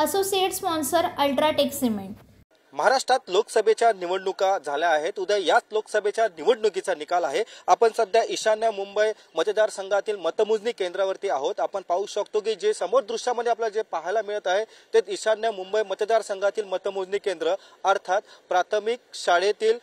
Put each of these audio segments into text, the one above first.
Associate sponsor UltraTech cement. महाराष्ट्रात लोकसभेच्या निवडणुका झाल्या आहेत। उद्या याच लोकसभेच्या निवडणुकीचा निकाल आहे। आपण सध्या ईशान्य मुंबई मतदारसंघातील मतमोजणी केंद्रावरती आहोत। आपण पाहू शकतो की जे समोर दृश्यामध्ये आपल्याला जे पाहायला मिळत आहे ते ईशान्य मुंबई मतदारसंघातील मतमोजणी केंद्र अर्थात प्राथमिक शाळेतील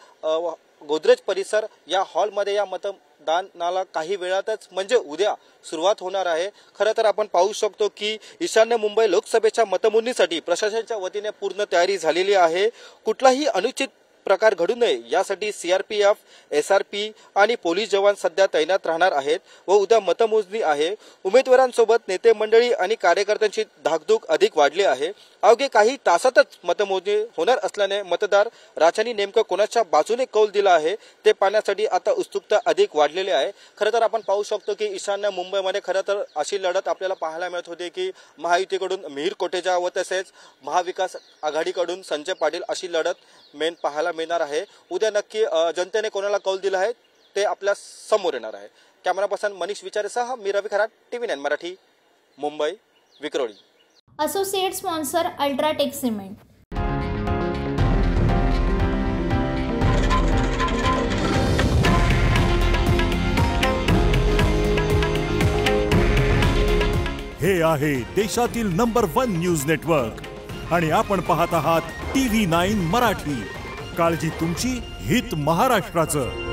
गोदरेज परिसर या हॉलमध्ये या मतदानाला काही वेळातच म्हणजे उद्या सुरुवात होणार आहे। खरं तर आपण पाहू शकतो की ईशान्य मुंबई लोकसभेच्या मतमोजणीसाठी प्रशासनाच्या वतीने पूर्ण तयारी झालेली आहे। कुठलाही अनुचित प्रकार घडू नये यासाठी सीआरपीएफ, एसआरपी आणि पोलीस जवान सध्या तैनात राहणार आहेत व उद्या मतमोजणी आहे। उमेदवारांसोबत नेते मंडळी आणि कार्यकर्त्यांची धाकधूक अधिक वाढली आहे। अवघे काही तासातच मतमोजणी होणार असल्याने मतदार राजांनी नेमकं कोणाच्या बाजूने कौल दिला आहे ते पाहण्यासाठी आता उत्सुकता अधिक वाढलेली आहे। खरं तर आपण पाहू शकतो की ईशान्य मुंबईमध्ये खरं तर अशी लढत आपल्याला पाहायला मिळत होती की महायुतीकडून मिहिर कोटेचा व तसेच महाविकास आघाडीकडून संजय पाटील अशी लढत मेन पाहायला मिळणार आहे। उद्या नक्की जनतेने कोणाला कौल दिला आहे ते आपल्या समोर येणार आहे। कॅमेरा पर्सन मनीष विचारेसह मी Ravi Kharat, TV9 Marathi, Mumbai Vikhroli. Associate sponsor UltraTech cement. हे आहे देशातील नंबर 1 न्यूज नेटवर्क आणि आपण पाहत आहात TV9 मराठी। काळजी तुमची, हित महाराष्ट्राचं।